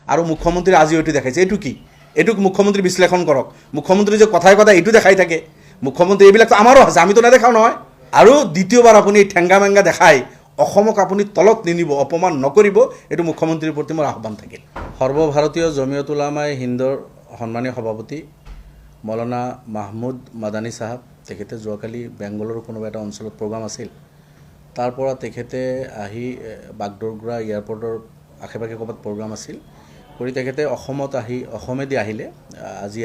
আৰু মুখ্যমন্ত্ৰী আজি এইটো দেখাইছে। এইটো কি? এইটোক মুখ্যমন্ত্ৰী বিশ্লেষণ কৰক। মুখ্যমন্ত্ৰী যে কথাই কথাই এইটো দেখাই থাকে, মুখ্যমন্ত্ৰী এইবিলাকতো আমাৰো আছে, আমিতো নেদেখাওঁ নহয়। আৰু দ্বিতীয়বাৰ আপুনি ঠেংগা মেংগা দেখাই অসমক আপুনি তলত নিনিব, অপমান নকৰিব, এইটো মুখ্যমন্ত্ৰীৰ প্ৰতি মোৰ আহ্বান থাকিল। সৰ্বভাৰতীয় জমিয়ত উলামায়ে হিন্দৰ সন্মানীয় সভাপতি মৌলানা মাহমুদ মাদানী চাহাব, তেখেতে যোৱাকালি বেংগলৰ কোনোবা এটা অঞ্চলত প্ৰগ্ৰাম আছিল, তাৰ পৰা তেখেতে আহি বাগডোগৰা এয়াৰপৰ্টৰ আশে পাশে ক'ৰবাত প্ৰগ্ৰাম আছিল কৰি তেখেতে অসমেদি আহিলে। আজি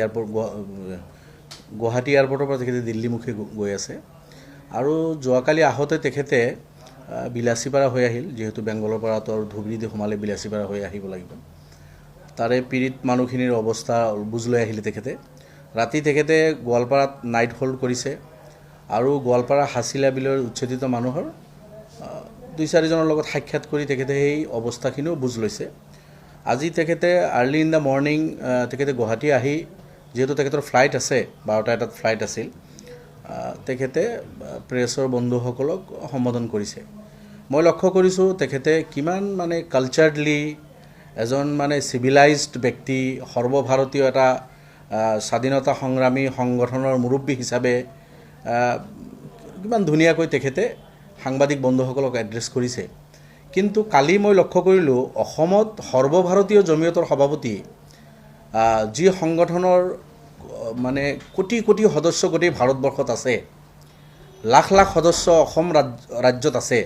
গুৱাহাটী এয়াৰপৰ্টৰ পৰা তেখেতে দিল্লীমুখী গৈ আছে। আৰু যোৱাকালি আহোঁতে তেখেতে বিলাচীপাৰা হৈ আহিল, যিহেতু বেংগলৰ পৰাতো আৰু ধুবুৰীদি সোমালে বিলাচীপাৰা হৈ আহিব লাগিব। তাৰে পীড়িত মানুহখিনিৰ অৱস্থা বুজ লৈ আহিলে তেখেতে। ৰাতি তেখেতে গোৱালপাৰাত নাইট হোল্ড কৰিছে আৰু গোৱালপাৰা হাছিলা বিলৰ উচ্ছেদিত মানুহৰ 2-4জনৰ লগত সাক্ষাৎ কৰি তেখেতে সেই অৱস্থাখিনিও বুজ লৈছে। আজি তেখেতে আৰ্লি ইন দ্য মৰ্ণিং তেখেতে গুৱাহাটী আহি, যিহেতু তেখেতৰ ফ্লাইট আছে, 12টা এটাত ফ্লাইট আছিল, তেখেতে প্ৰেছৰ বন্ধুসকলক সম্বোধন কৰিছে। মই লক্ষ্য কৰিছোঁ তেখেতে কিমান মানে কালচাৰলি এজন মানে চিভিলাইজড ব্যক্তি, সৰ্বভাৰতীয় এটা স্বাধীনতা সংগ্ৰামী সংগঠনৰ মুৰব্বী হিচাপে কিমান ধুনীয়াকৈ তেখেতে সাংবাদিক বন্ধুসকলক এড্ৰেছ কৰিছে। কিন্তু কালি মই লক্ষ্য কৰিলোঁ অসমত সৰ্বভাৰতীয় জমিয়তৰ সভাপতি, যি সংগঠনৰ মানে কোটি কোটি সদস্য গোটেই ভাৰতবৰ্ষত আছে, লাখ লাখ সদস্য অসম ৰাজ্যত আছে,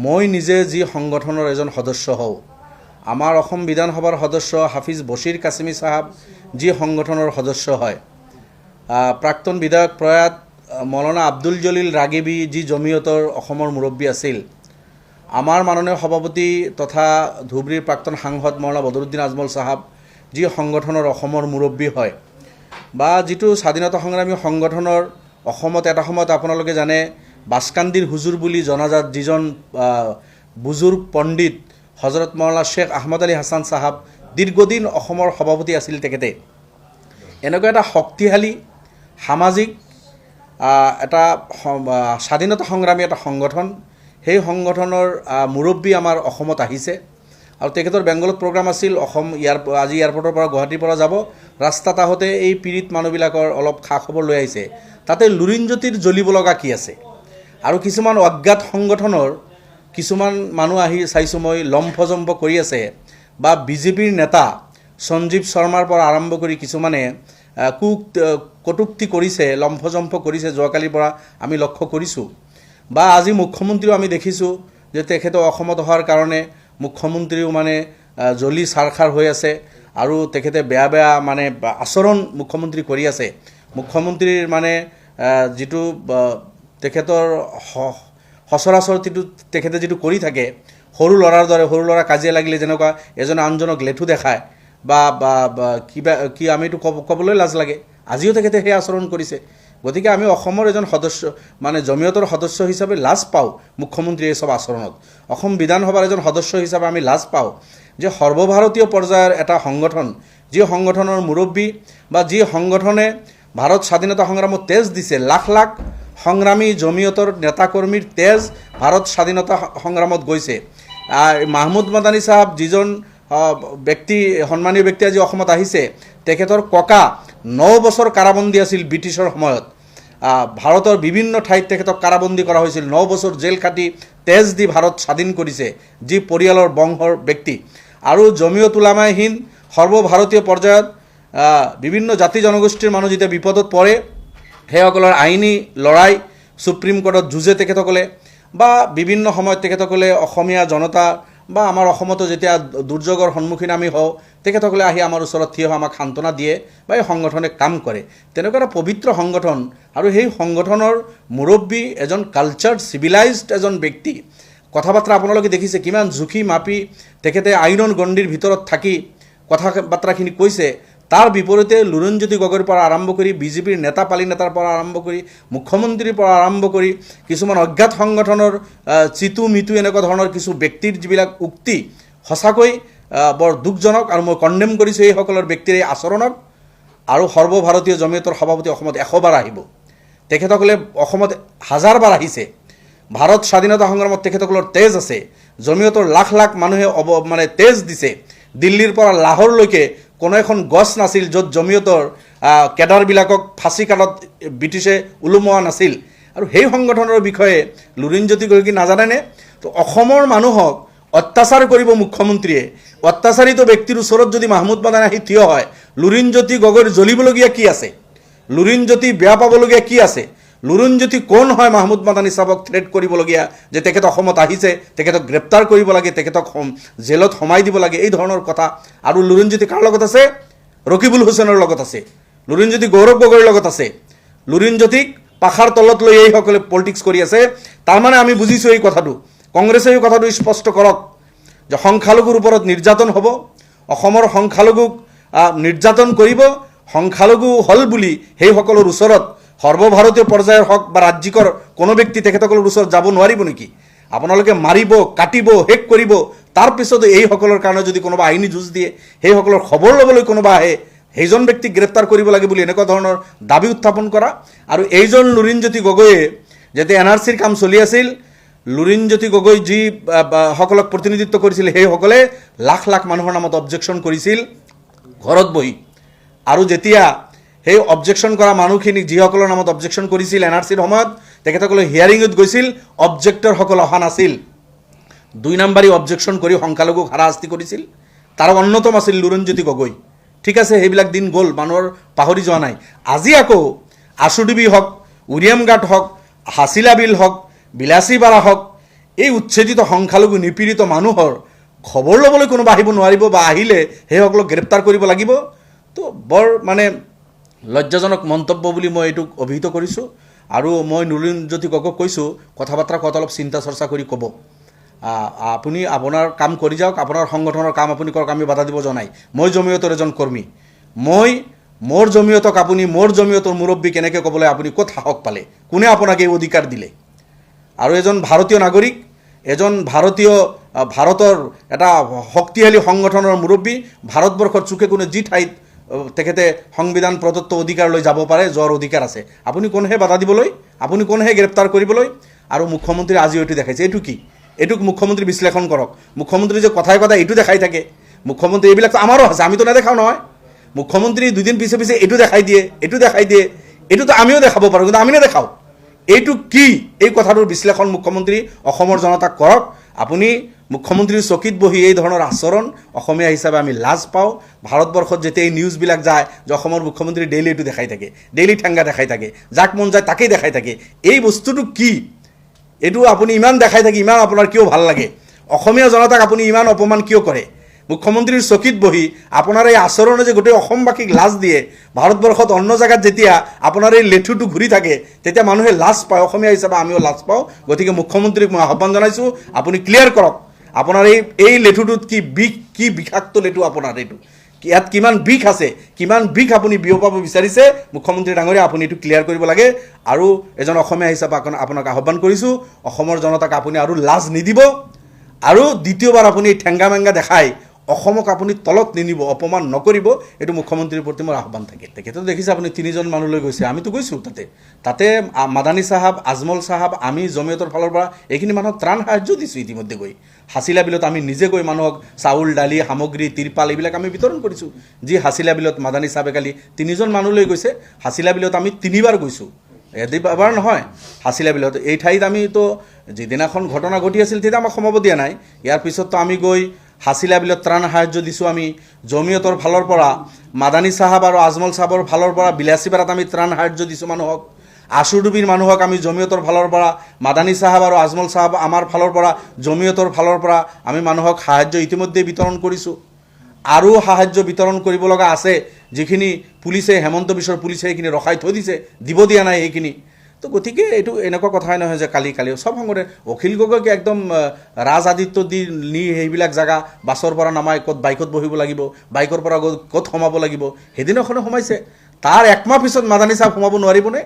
মই নিজে যি সংগঠনৰ এজন সদস্য হওঁ, আমাৰ অসম বিধানসভাৰ সদস্য হাফিজ বছিৰ কাছিমি চাহাব যি সংগঠনৰ সদস্য হয়, প্ৰাক্তন বিধায়ক প্ৰয়াত মৌলানা আব্দুল জলিল ৰাগিবি যি জমিয়তৰ অসমৰ মুৰব্বী আছিল, আমাৰ মাননীয় সভাপতি তথা ধুবুৰীৰ প্ৰাক্তন সাংসদ মৌলানা বদৰুদ্দিন আজমল চাহাব যি সংগঠনৰ অসমৰ মুৰব্বী হয়, বা যিটো স্বাধীনতা সংগ্ৰামী সংগঠনৰ অসমত এটা সময়ত আপোনালোকে জানে বাস্কান্দিৰ হুজুৰ বুলি জনাজাত যিজন বুজুৰ্গ পণ্ডিত হজৰত মৌলানা শ্বেখ আহমদ আলী হাছান চাহাব দীৰ্ঘদিন অসমৰ সভাপতি আছিল। তেখেতে এনেকুৱা এটা শক্তিশালী সামাজিক এটা স্বাধীনতা সংগ্ৰামী এটা সংগঠন, সেই সংগঠনৰ মুৰব্বী আমাৰ অসমত আহিছে। আৰু তেখেতৰ বেংগলত প্ৰগ্ৰাম আছিল, আজি এয়াৰপৰ্টৰ পৰা গুৱাহাটীৰ পৰা যাব, ৰাস্তাত আহোঁতে এই পীড়িত মানুহবিলাকৰ অলপ খা খবৰ লৈ আহিছে। তাতে লুৰিণজ্যোতিৰ জ্বলিব লগা কি আছে? আৰু কিছুমান অজ্ঞাত সংগঠনৰ কিছুমান মানুহ আহি চাইছোঁ মই লম্ফজম্প কৰি আছে, বা বিজেপিৰ নেতা সঞ্জীৱ শৰ্মাৰ পৰা আৰম্ভ কৰি কিছুমানে কটুক্তি কৰিছে, লম্ফজম্প কৰিছে, যোৱাকালিৰ পৰা আমি লক্ষ্য কৰিছোঁ। বা আজি মুখ্যমন্ত্ৰীও আমি দেখিছোঁ যে তেখেতে অসমত অহাৰ কাৰণে মুখ্যমন্ত্ৰীও মানে জ্বলি চাৰখাৰ হৈ আছে আৰু তেখেতে বেয়া বেয়া মানে আচৰণ মুখ্যমন্ত্ৰী কৰি আছে। মুখ্যমন্ত্ৰীৰ মানে যিটো তেখেতৰ সচৰাচৰ তেখেতে যিটো কৰি থাকে, সৰু ল'ৰাৰ দৰে, সৰু ল'ৰা কাজিয়া লাগিলে যেনেকুৱা এজনে আনজনক লেঠু দেখায় বা কিবা কি আমিতো ক'বলৈ লাজ লাগে, আজিও তেখেতে সেই আচৰণ কৰিছে। গতিকে আমি অসমৰ এজন সদস্য মানে জমিয়তৰ সদস্য হিচাপে লাজ পাওঁ মুখ্যমন্ত্ৰীৰ এই চব আচৰণত। অসম বিধানসভাৰ এজন সদস্য হিচাপে আমি লাজ পাওঁ যে সৰ্বভাৰতীয় পৰ্যায়ৰ এটা সংগঠন, যি সংগঠনৰ মুৰব্বী বা যি সংগঠনে ভাৰত স্বাধীনতা সংগ্ৰামত তেজ দিছে, লাখ লাখ সংগ্ৰামী জমিয়তৰ নেতাকৰ্মীৰ তেজ ভাৰত স্বাধীনতা সংগ্ৰামত গৈছে। মাহমুদ মাদানী চাহাব যিজন ব্যক্তি, সন্মানীয় ব্যক্তি আজি অসমত আহিছে, তেখেতৰ ককা 9 বছৰ কাৰাবন্দী আছিল ব্ৰিটিছৰ সময়ত। ভাৰতৰ বিভিন্ন ঠাইত তেখেতক কাৰাবন্দী কৰা হৈছিল, 9 বছৰ জেল খাটি তেজ দি ভাৰত স্বাধীন কৰিছে, যি পৰিয়ালৰ বংশৰ ব্যক্তি। আৰু জমিয়ত উলামায়ে হিন্দ সৰ্বভাৰতীয় পৰ্যায়ত বিভিন্ন জাতি জনগোষ্ঠীৰ মানুহ যেতিয়া বিপদত পৰে, সেইসকলৰ আইনী লৰাই সুপ্ৰিম কোৰ্টত যুঁজে তেখেতসকলে, বা বিভিন্ন সময়ত তেখেতসকলে অসমীয়া জনতা বা আমাৰ অসমতো যেতিয়া দুৰ্যোগৰ সন্মুখীন আমি হওঁ, তেখেতসকলে আহি আমাৰ ওচৰত থিয় হৈ আমাক সান্ত্বনা দিয়ে বা এই সংগঠনে কাম কৰে। তেনেকুৱা এটা পবিত্ৰ সংগঠন, আৰু সেই সংগঠনৰ মুৰব্বী এজন কালচাৰ্ড চিভিলাইজড এজন ব্যক্তি। কথা বাৰ্তা আপোনালোকে দেখিছে কিমান জুখি মাপি তেখেতে আইনৰ গণ্ডিৰ ভিতৰত থাকি কথা বাৰ্তাখিনি কৈছে। তাৰ বিপৰীতে লুৰিণজ্যোতি গগৈৰ পৰা আৰম্ভ কৰি বিজেপিৰ নেতা পালি নেতাৰ পৰা আৰম্ভ কৰি মুখ্যমন্ত্ৰীৰ পৰা আৰম্ভ কৰি কিছুমান অজ্ঞাত সংগঠনৰ চিতু মিতু এনেকুৱা ধৰণৰ কিছু ব্যক্তিৰ যিবিলাক উক্তি সঁচাকৈ বৰ দুখজনক, আৰু মই কণ্ডেম কৰিছোঁ এইসকলৰ ব্যক্তিৰ এই আচৰণক। আৰু সৰ্বভাৰতীয় জমিয়তৰ সভাপতি অসমত 100 বাৰ আহিব, তেখেতসকলে অসমত 1000 বাৰ আহিছে। ভাৰত স্বাধীনতা সংগ্ৰামত তেখেতসকলৰ তেজ আছে, জমিয়তৰ লাখ লাখ মানুহে মানে তেজ দিছে, দিল্লীৰ পৰা লাহোৰলৈকে কোনো এখন গছ নাছিল য'ত জমিয়তৰ কেডাৰবিলাকক ফাঁচী কাঠত ব্ৰিটিছে ওলোমোৱা নাছিল আৰু সেই সংগঠনৰ বিষয়ে লুৰিণজ্যোতি গগৈ নাজানেনে তো অসমৰ মানুহক অত্যাচাৰ কৰিব মুখ্যমন্ত্ৰীয়ে অত্যাচাৰিত ব্যক্তিৰ ওচৰত যদি মাহমুদ মাদানী আহি থিয় হয় লুৰিণজ্যোতি গগৈৰ জ্বলিবলগীয়া কি আছে লুৰিণজ্যোতি বেয়া পাবলগীয়া কি আছে লুৰিণজ্যোতি কোন হয় মাহমুদ মাদানী চাহাবক থ্ৰেট কৰিবলগীয়া যে তেখেত অসমত আহিছে তেখেতক গ্ৰেপ্তাৰ কৰিব লাগে তেখেতক জেলত সোমাই দিব লাগে এই ধৰণৰ কথা আৰু লুৰিণজ্যোতি কাৰ লগত আছে ৰকিবুল হুছেইনৰ লগত আছে লুৰিণজ্যোতি গৌৰৱ গগৈৰ লগত আছে লুৰিণজ্যোতিক পাখাৰ তলত লৈ এইসকলে পলিটিক্স কৰি আছে তাৰমানে আমি বুজিছোঁ এই কথাটো কংগ্ৰেছে এই কথাটো স্পষ্ট কৰক যে সংখ্যালঘুৰ ওপৰত নিৰ্যাতন হ'ব অসমৰ সংখ্যালঘুক নিৰ্যাতন কৰিব সংখ্যালঘু হ'ল বুলি সেইসকলৰ ওচৰত সৰ্বভাৰতীয় পৰ্যায়ৰ হওক বা ৰাজ্যিকৰ কোনো ব্যক্তি তেখেতসকলৰ ওচৰত যাব নোৱাৰিব নেকি আপোনালোকে মাৰিব কাটিব শেষ কৰিব তাৰপিছতো এইসকলৰ কাৰণে যদি কোনোবা আইনী যুঁজ দিয়ে সেইসকলৰ খবৰ ল'বলৈ কোনোবা আহে সেইজন ব্যক্তিক গ্ৰেপ্তাৰ কৰিব লাগে বুলি এনেকুৱা ধৰণৰ দাবী উত্থাপন কৰা আৰু এইজন লুৰিণজ্যোতি গগৈয়ে যেতিয়া NRCৰ কাম চলি আছিল লুৰিণজ্যোতি গগৈ যি সকলক প্ৰতিনিধিত্ব কৰিছিল সেইসকলে লাখ লাখ মানুহৰ নামত অবজেকশ্যন কৰিছিল ঘৰত বহি আৰু যেতিয়া সেই অবজেকশ্যন কৰা মানুহখিনিক যিসকলৰ নামত অবজেকশ্যন কৰিছিল NRCৰ সময়ত তেখেতসকলে হিয়াৰিঙত গৈছিল অবজেক্টৰসকল অহা নাছিল 2 নম্বৰী অবজেকশ্যন কৰি সংখ্যালঘুক হাৰাশাস্তি কৰিছিল তাৰ অন্যতম আছিল লুৰিণজ্যোতি গগৈ ঠিক আছে সেইবিলাক দিন গ'ল মানুহৰ পাহৰি যোৱা নাই আজি আকৌ আশুডিবি হওক উৰিয়ামঘাট হওক হাছিলা বিল হওক বিলাসীপাৰা হওক এই উচ্ছেদিত সংখ্যালঘু নিপীড়িত মানুহৰ খবৰ ল'বলৈ কোনোবা আহিব নোৱাৰিব বা আহিলে সেইসকলক গ্ৰেপ্তাৰ কৰিব লাগিব তো বৰ মানে লজ্জাজনক মন্তব্য বুলি মই এইটোক অভিহিত কৰিছোঁ আৰু মই লুৰিণজ্যোতি গগৈক কৈছোঁ কথা বাৰ্তা কোৱাত অলপ চিন্তা চৰ্চা কৰি ক'ব আপুনি আপোনাৰ কাম কৰি যাওক আপোনাৰ সংগঠনৰ কাম আপুনি কৰক আমি বাধা দিব জনাই মই জমিয়তৰ এজন কৰ্মী মই মোৰ জমিয়তক আপুনি মোৰ জমিয়তৰ মুৰব্বী কেনেকৈ ক'বলৈ আপুনি ক'ত সাহস পালে কোনে আপোনাক এই অধিকাৰ দিলে আৰু এজন ভাৰতীয় নাগৰিক এজন ভাৰতৰ এটা শক্তিশালী সংগঠনৰ মুৰব্বী ভাৰতবৰ্ষৰ চুকে কোনে যি ঠাইত তেখেতে সংবিধান প্ৰদত্ত অধিকাৰ লৈ যাব পাৰে যোৱাৰ অধিকাৰ আছে আপুনি কোনহে বাধা দিবলৈ আপুনি কোনহে গ্ৰেপ্তাৰ কৰিবলৈ আৰু মুখ্যমন্ত্ৰী আজি এইটো দেখাইছে এইটো কি এইটোক মুখ্যমন্ত্ৰী বিশ্লেষণ কৰক মুখ্যমন্ত্ৰী যে কথাই কথাই এইটো দেখাই থাকে মুখ্যমন্ত্ৰী এইবিলাকতো আমাৰো আছে আমিতো নেদেখাওঁ নহয় মুখ্যমন্ত্ৰী দুদিন পিছে পিছে এইটো দেখাই দিয়ে এইটোতো আমিও দেখাব পাৰোঁ কিন্তু আমি নেদেখাওঁ এইটো কি এই কথাটোৰ বিশ্লেষণ মুখ্যমন্ত্ৰী অসমৰ জনতাক কৰক আপুনি মুখ্যমন্ত্ৰীৰ চকীত বহি এই ধৰণৰ আচৰণ অসমীয়া হিচাপে আমি লাজ পাওঁ ভাৰতবৰ্ষত যেতিয়া এই নিউজবিলাক যায় যে অসমৰ মুখ্যমন্ত্ৰী ডেইলি এইটো দেখাই থাকে ডেইলি ঠেংগা দেখাই থাকে যাক মন যায় তাকেই দেখাই থাকে এই বস্তুটো কি এইটো আপুনি ইমান দেখাই থাকে ইমান আপোনাৰ কিয় ভাল লাগে অসমীয়া জনতাক আপুনি ইমান অপমান কিয় কৰে মুখ্যমন্ত্ৰীৰ চকীত বহি আপোনাৰ এই আচৰণে যে গোটেই অসমবাসীক লাজ দিয়ে ভাৰতবৰ্ষত অন্য জায়গাত যেতিয়া আপোনাৰ এই লেঠুটো ঘূৰি থাকে তেতিয়া মানুহে লাজ পায় অসমীয়া হিচাপে আমিও লাজ পাওঁ গতিকে মুখ্যমন্ত্ৰীক মই আহ্বান জনাইছোঁ আপুনি ক্লিয়াৰ কৰক আপোনাৰ এই লেঠুটোত কি বিষাক্ত লেঠু আপোনাৰ এইটো ইয়াত কিমান বিষ আছে কিমান বিষ আপুনি বিয়পাব বিচাৰিছে মুখ্যমন্ত্ৰী ডাঙৰীয়া আপুনি এইটো ক্লিয়াৰ কৰিব লাগে আৰু এজন অসমীয়া হিচাপে আপোনাক আহ্বান কৰিছোঁ অসমৰ জনতাক আপুনি আৰু লাজ নিদিব আৰু দ্বিতীয়বাৰ আপুনি ঠেংগা মেংগা দেখাই অসমক আপুনি তলত নিনিব অপমান নকৰিব এইটো মুখ্যমন্ত্ৰীৰ প্ৰতি মোৰ আহ্বান থাকিল তেখেতে দেখিছে আপুনি 3জন মানুহ লৈ গৈছে আমিতো গৈছোঁ তাতে মাদানী চাহাব আজমল চাহাব আমি জমিয়তৰ ফালৰ পৰা এইখিনি মানুহক ত্ৰাণ সাহায্য দিছোঁ ইতিমধ্যে গৈ হাছিলা বিলত আমি নিজে গৈ মানুহক চাউল দালি সামগ্ৰী তিৰপাল এইবিলাক আমি বিতৰণ কৰিছোঁ যি হাছিলা বিলত মাদানী চাহাবে কালি 3জন মানুহ লৈ গৈছে হাছিলা বিলত আমি 3বাৰ গৈছোঁ এবাৰ নহয় হাছিলা বিলত এই ঠাইত আমিতো যিদিনাখন ঘটনা ঘটি আছিল তেতিয়া আমাক সোমাব দিয়া নাই ইয়াৰ পিছততো আমি গৈ হাছিলা বিলত ত্ৰাণ সাহায্য দিছোঁ আমি জমিয়তৰ ফালৰ পৰা মাদানী চাহাব আৰু আজমল চাহাবৰ ফালৰ পৰা বিলাসীপাৰাত আমি ত্ৰাণ সাহায্য দিছোঁ মানুহক আশুডুবিৰ মানুহক আমি জমিয়তৰ ফালৰ পৰা মাদানী চাহাব আৰু আজমল চাহাব আমাৰ ফালৰ পৰা জমিয়তৰ ফালৰ পৰা আমি মানুহক সাহায্য ইতিমধ্যে বিতৰণ কৰিছোঁ আৰু সাহায্য বিতৰণ কৰিব লগা আছে যিখিনি পুলিচে হেমন্ত বিশ্বৰ পুলিচে এইখিনি ৰখাই থৈ দিছে দিব দিয়া নাই এইখিনি তো গতিকে এইটো এনেকুৱা কথাই নহয় যে কালি সব সংগঠনে অখিল গগৈকে একদম ৰাজ আদিত্য দি নি সেইবিলাক জাগা বাছৰ পৰা নামাই ক'ত বাইকত বহিব লাগিব বাইকৰ পৰা ক'ত সোমাব লাগিব সেইদিনাখনে সোমাইছে তাৰ একমাহ পিছত মাদানী চাহাব সোমাব নোৱাৰিবনে